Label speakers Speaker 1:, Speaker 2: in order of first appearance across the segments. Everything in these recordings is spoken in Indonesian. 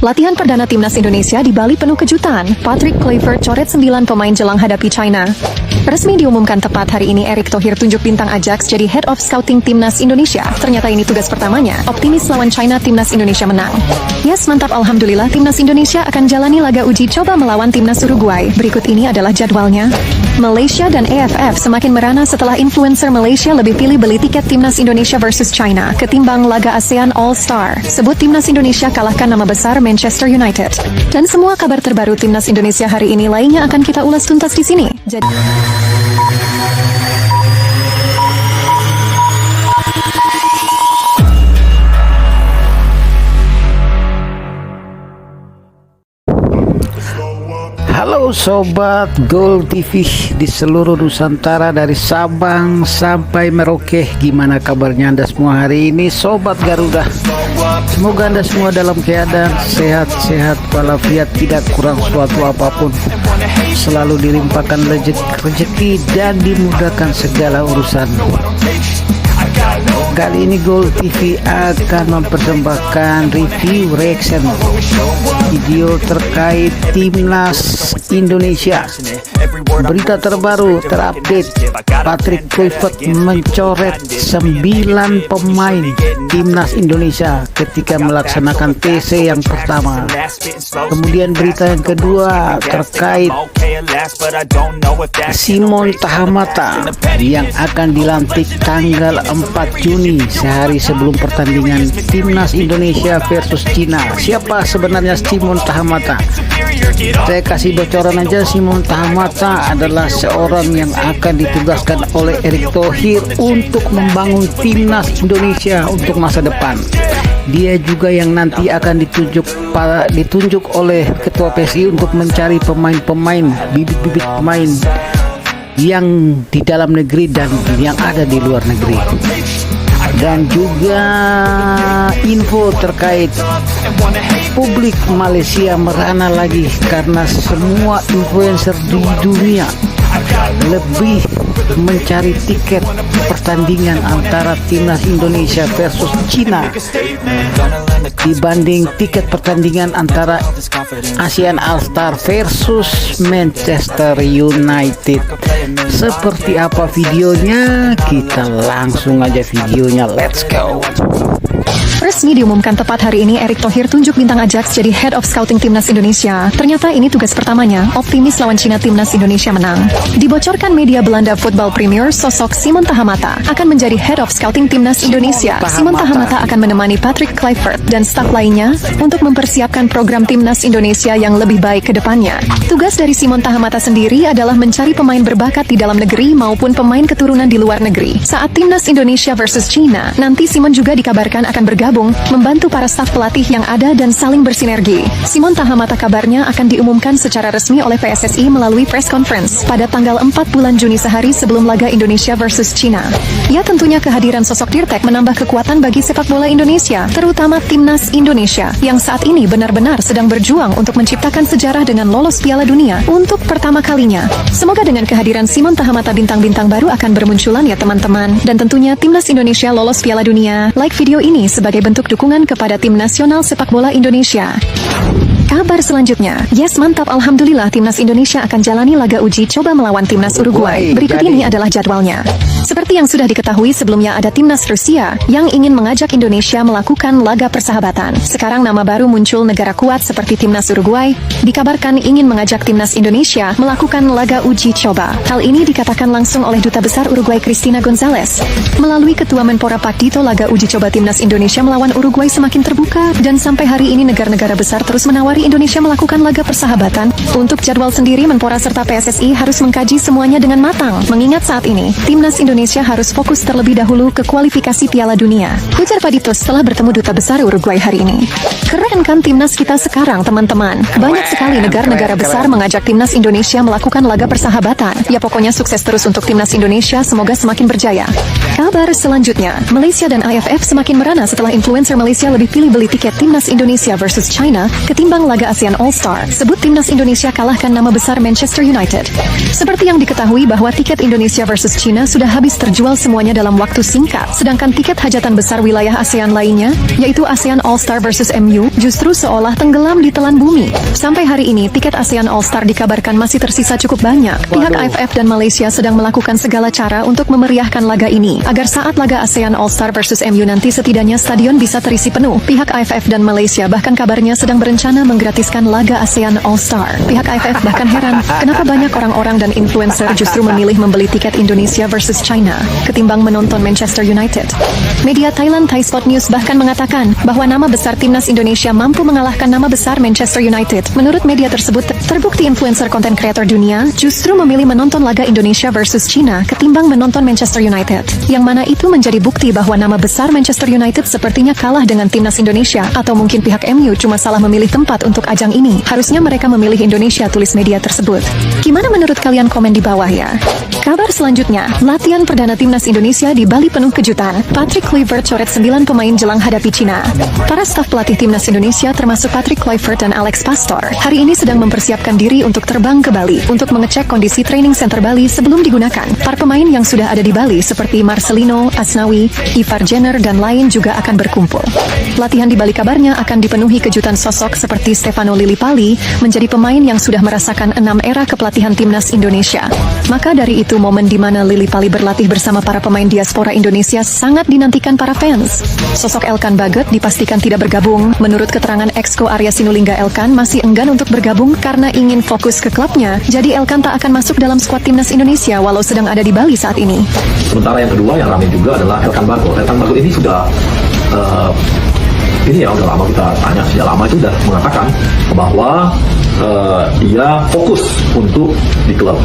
Speaker 1: Latihan perdana timnas Indonesia di Bali penuh kejutan. Patrick Kluivert coret 9 pemain jelang hadapi China. Resmi diumumkan tepat hari ini, Erick Thohir tunjuk bintang Ajax jadi Head of Scouting Timnas Indonesia. Ternyata ini tugas pertamanya. Optimis lawan China, Timnas Indonesia menang. Yes, mantap, alhamdulillah Timnas Indonesia akan jalani laga uji coba melawan Timnas Uruguay. Berikut ini adalah jadwalnya. Malaysia dan AFF semakin merana setelah influencer Malaysia lebih pilih beli tiket Timnas Indonesia versus China ketimbang laga ASEAN All-Star. Sebut Timnas Indonesia kalahkan nama besar Manchester United. Dan semua kabar terbaru Timnas Indonesia hari ini lainnya akan kita ulas tuntas di sini.
Speaker 2: Halo Sobat Gol TV di seluruh Nusantara dari Sabang sampai Merauke. Gimana kabarnya Anda semua hari ini Sobat Garuda? Semoga Anda semua dalam keadaan sehat-sehat walafiat, tidak kurang suatu apapun, selalu dilimpahkan rezeki dan dimudahkan segala urusan. Kali ini Gol TV akan mempersembahkan review reaction video terkait Timnas Indonesia. Berita terbaru terupdate, Patrick Kluivert mencoret 9 pemain Timnas Indonesia ketika melaksanakan TC yang pertama. Kemudian berita yang kedua terkait Simon Tahamata yang akan dilantik tanggal 4 Juni, sehari sebelum pertandingan Timnas Indonesia versus China. Siapa sebenarnya Simon Tahamata? Saya kasih bocoran aja, Simon Tahamata adalah seorang yang akan ditugaskan oleh Erick Thohir untuk membangun Timnas Indonesia untuk masa depan. Dia juga yang nanti akan ditunjuk oleh Ketua PSSI untuk mencari pemain-pemain, bibit-bibit pemain yang di dalam negeri dan yang ada di luar negeri. Dan juga info terkait publik Malaysia merana lagi karena semua influencer di dunia lebih mencari tiket pertandingan antara Timnas Indonesia versus China dibanding tiket pertandingan antara ASEAN All-Star versus Manchester United. Seperti apa videonya? Kita langsung aja videonya, let's go.
Speaker 1: Resmi diumumkan tepat hari ini, Erick Thohir tunjuk bintang Ajax jadi Head of Scouting Timnas Indonesia. Ternyata ini tugas pertamanya. Optimis lawan China, Timnas Indonesia menang. Dibocorkan media Belanda Football Premier, sosok Simon Tahamata akan menjadi Head of Scouting Timnas Indonesia. Simon Tahamata akan menemani Patrick Kluivert dan staf lainnya untuk mempersiapkan program Timnas Indonesia yang lebih baik ke depannya. Tugas dari Simon Tahamata sendiri adalah mencari pemain berbakat di dalam negeri maupun pemain keturunan di luar negeri. Saat Timnas Indonesia versus China, nanti Simon juga dikabarkan akan bergabung membantu para staf pelatih yang ada dan saling bersinergi. Simon Tahamata kabarnya akan diumumkan secara resmi oleh PSSI melalui press conference pada tanggal 4 bulan Juni, sehari sebelum laga Indonesia versus China. Ya, tentunya kehadiran sosok Tirtek menambah kekuatan bagi sepak bola Indonesia, terutama Timnas Indonesia yang saat ini benar-benar sedang berjuang untuk menciptakan sejarah dengan lolos Piala Dunia untuk pertama kalinya. Semoga dengan kehadiran Simon Tahamata bintang-bintang baru akan bermunculan ya teman-teman, dan tentunya Timnas Indonesia lolos Piala Dunia. Like video ini sebagai bentuk dukungan kepada tim nasional sepak bola Indonesia. Kabar selanjutnya, yes, mantap, alhamdulillah Timnas Indonesia akan jalani laga uji coba melawan Timnas Uruguay. Berikut ini adalah jadwalnya. Seperti yang sudah diketahui sebelumnya, ada Timnas Rusia yang ingin mengajak Indonesia melakukan laga persahabatan. Sekarang nama baru muncul, negara kuat seperti Timnas Uruguay dikabarkan ingin mengajak Timnas Indonesia melakukan laga uji coba. Hal ini dikatakan langsung oleh Duta Besar Uruguay Cristina Gonzalez. Melalui Ketua Menpora Pak Dito, laga uji coba Timnas Indonesia melawan Uruguay semakin terbuka dan sampai hari ini negara-negara besar terus menawari Indonesia melakukan laga persahabatan. Untuk jadwal sendiri, Menpora serta PSSI harus mengkaji semuanya dengan matang, mengingat saat ini Timnas Indonesia harus fokus terlebih dahulu ke kualifikasi Piala Dunia. Ujar Pak Dito setelah bertemu Duta Besar Uruguay hari ini. Keren kan Timnas kita sekarang teman-teman? Banyak sekali negara-negara besar mengajak Timnas Indonesia melakukan laga persahabatan. Ya pokoknya sukses terus untuk Timnas Indonesia, semoga semakin berjaya. Kabar selanjutnya, Malaysia dan AFF semakin merana setelah influencer Malaysia lebih pilih beli tiket Timnas Indonesia versus China ketimbang laga ASEAN All-Star. Sebut Timnas Indonesia kalahkan nama besar Manchester United. Seperti yang diketahui bahwa tiket Indonesia versus China sudah habis habis terjual semuanya dalam waktu singkat. Sedangkan tiket hajatan besar wilayah ASEAN lainnya, yaitu ASEAN All-Star vs MU, justru seolah tenggelam di telan bumi. Sampai hari ini, tiket ASEAN All-Star dikabarkan masih tersisa cukup banyak. Pihak AFF dan Malaysia sedang melakukan segala cara untuk memeriahkan laga ini, agar saat laga ASEAN All-Star vs MU nanti setidaknya stadion bisa terisi penuh. Pihak AFF dan Malaysia bahkan kabarnya sedang berencana menggratiskan laga ASEAN All-Star. Pihak AFF bahkan heran, kenapa banyak orang-orang dan influencer justru memilih membeli tiket Indonesia vs China ketimbang menonton Manchester United. Media Thailand Thai Spot News bahkan mengatakan bahwa nama besar timnas Indonesia mampu mengalahkan nama besar Manchester United. Menurut media tersebut, terbukti influencer konten kreator dunia justru memilih menonton laga Indonesia vs China ketimbang menonton Manchester United. Yang mana itu menjadi bukti bahwa nama besar Manchester United sepertinya kalah dengan timnas Indonesia, atau mungkin pihak MU cuma salah memilih tempat untuk ajang ini. Harusnya mereka memilih Indonesia, tulis media tersebut. Gimana menurut kalian? Komen di bawah ya. Kabar selanjutnya, latihan perdana timnas Indonesia di Bali penuh kejutan. Patrick Kluivert coret 9 pemain jelang hadapi Cina. Para staf pelatih timnas Indonesia termasuk Patrick Kluivert dan Alex Pastor hari ini sedang mempersiapkan diri untuk terbang ke Bali untuk mengecek kondisi training center Bali sebelum digunakan. Para pemain yang sudah ada di Bali seperti Marcelino, Asnawi, Ivar Jenner dan lain juga akan berkumpul. Latihan di Bali kabarnya akan dipenuhi kejutan sosok seperti Stefano Lillipali menjadi pemain yang sudah merasakan 6 era kepelatihan timnas Indonesia. Maka dari itu momen di mana Lillipali berlatih bersama para pemain diaspora Indonesia sangat dinantikan para fans. Sosok Elkan Baget dipastikan tidak bergabung. Menurut keterangan Exco Arya Sinulinga, Elkan masih enggan untuk bergabung karena ingin fokus ke klubnya. Jadi Elkan tak akan masuk dalam skuad timnas Indonesia walau sedang ada di Bali saat ini.
Speaker 3: Sementara yang kedua yang ramai juga adalah Elkan Bagot. Elkan Bagot ini sudah udah lama kita tanya, sejak lama itu sudah mengatakan bahwa dia fokus untuk di klub.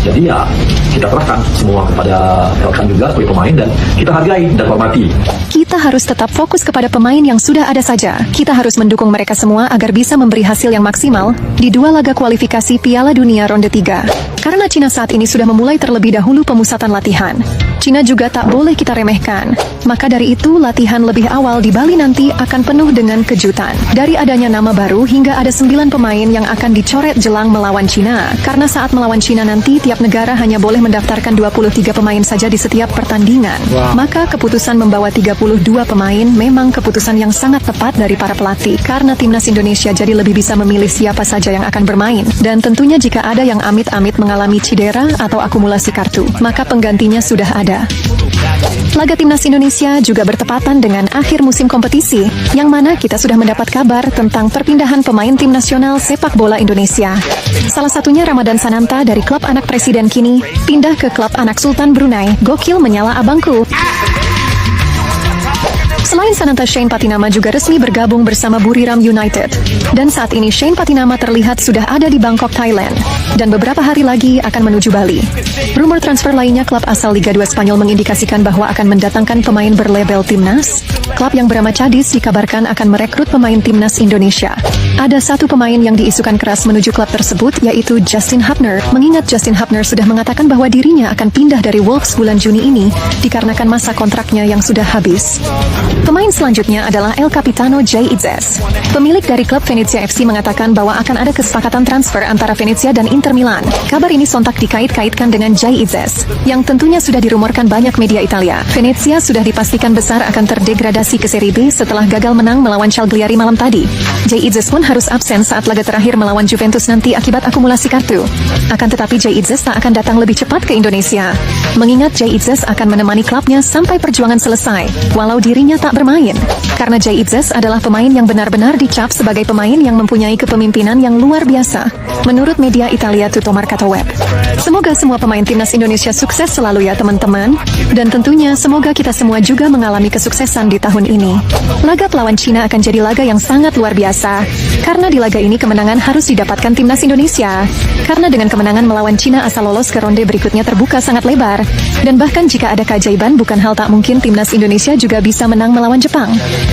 Speaker 3: Jadi ya kita serahkan semua kepada Elkan juga sebagai pemain dan kita hargai dan hormati.
Speaker 1: Kita harus tetap fokus kepada pemain yang sudah ada saja. Kita harus mendukung mereka semua agar bisa memberi hasil yang maksimal di 2 laga kualifikasi Piala Dunia ronde 3. Karena Cina saat ini sudah memulai terlebih dahulu pemusatan latihan. Cina juga tak boleh kita remehkan. Maka dari itu latihan lebih awal di Bali nanti akan penuh dengan kejutan. Dari adanya nama baru hingga ada 9 pemain yang akan dicoret jelang melawan Cina. Karena saat melawan Cina nanti tiap negara hanya boleh mendaftarkan 23 pemain saja di setiap pertandingan. Maka keputusan membawa 32 pemain memang keputusan yang sangat tepat dari para pelatih. Karena timnas Indonesia jadi lebih bisa memilih siapa saja yang akan bermain. Dan tentunya jika ada yang amit-amit mengalami cedera atau akumulasi kartu, maka penggantinya sudah ada. Laga timnas Indonesia juga bertepatan dengan akhir musim kompetisi, yang mana kita sudah mendapat kabar tentang perpindahan pemain tim nasional sepak bola Indonesia. Salah satunya Ramadan Sananta dari klub anak presiden kini pindah ke klub anak Sultan Brunei. Gokil menyala abangku. Selain Sananta, Shane Patinama juga resmi bergabung bersama Buriram United. Dan saat ini Shane Patinama terlihat sudah ada di Bangkok, Thailand. Dan beberapa hari lagi akan menuju Bali. Rumor transfer lainnya, klub asal Liga 2 Spanyol mengindikasikan bahwa akan mendatangkan pemain berlabel timnas. Klub yang bernama Cadiz dikabarkan akan merekrut pemain timnas Indonesia. Ada satu pemain yang diisukan keras menuju klub tersebut, yaitu Justin Hubner. Mengingat Justin Hubner sudah mengatakan bahwa dirinya akan pindah dari Wolves bulan Juni ini dikarenakan masa kontraknya yang sudah habis. Pemain selanjutnya adalah El Capitano Jay Itzes. Pemilik dari klub Venezia FC mengatakan bahwa akan ada kesepakatan transfer antara Venezia dan Inter Milan. Kabar ini sontak dikait-kaitkan dengan Jay Itzes, yang tentunya sudah dirumorkan banyak media Italia. Venezia sudah dipastikan besar akan terdegradasi ke Serie B setelah gagal menang melawan Cagliari malam tadi. Jay Itzes pun harus absen saat laga terakhir melawan Juventus nanti akibat akumulasi kartu. Akan tetapi Jay Itzes tak akan datang lebih cepat ke Indonesia. Mengingat Jay Itzes akan menemani klubnya sampai perjuangan selesai, walau dirinya tak bermain. Karena Jay Itzes adalah pemain yang benar-benar dicap sebagai pemain yang mempunyai kepemimpinan yang luar biasa, menurut media Italia Tutto Mercato Web. Semoga semua pemain timnas Indonesia sukses selalu ya teman-teman, dan tentunya semoga kita semua juga mengalami kesuksesan di tahun ini. Laga pelawan Cina akan jadi laga yang sangat luar biasa, karena di laga ini kemenangan harus didapatkan timnas Indonesia. Karena dengan kemenangan melawan Cina asal lolos ke ronde berikutnya terbuka sangat lebar, dan bahkan jika ada keajaiban bukan hal tak mungkin timnas Indonesia juga bisa menang melawan Jepang,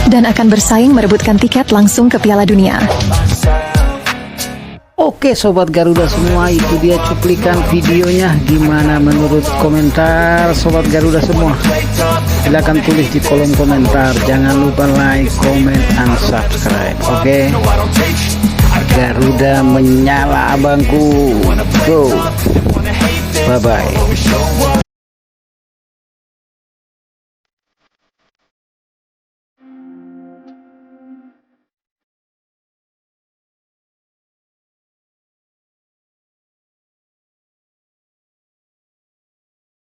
Speaker 1: dan akan bersaing merebutkan tiket langsung ke Piala Dunia.
Speaker 2: Oke Sobat Garuda semua, itu dia cuplikan videonya. Gimana menurut komentar Sobat Garuda semua? Silahkan tulis di kolom komentar. Jangan lupa like, comment, and subscribe. Oke, Garuda menyala abangku. Go, bye bye.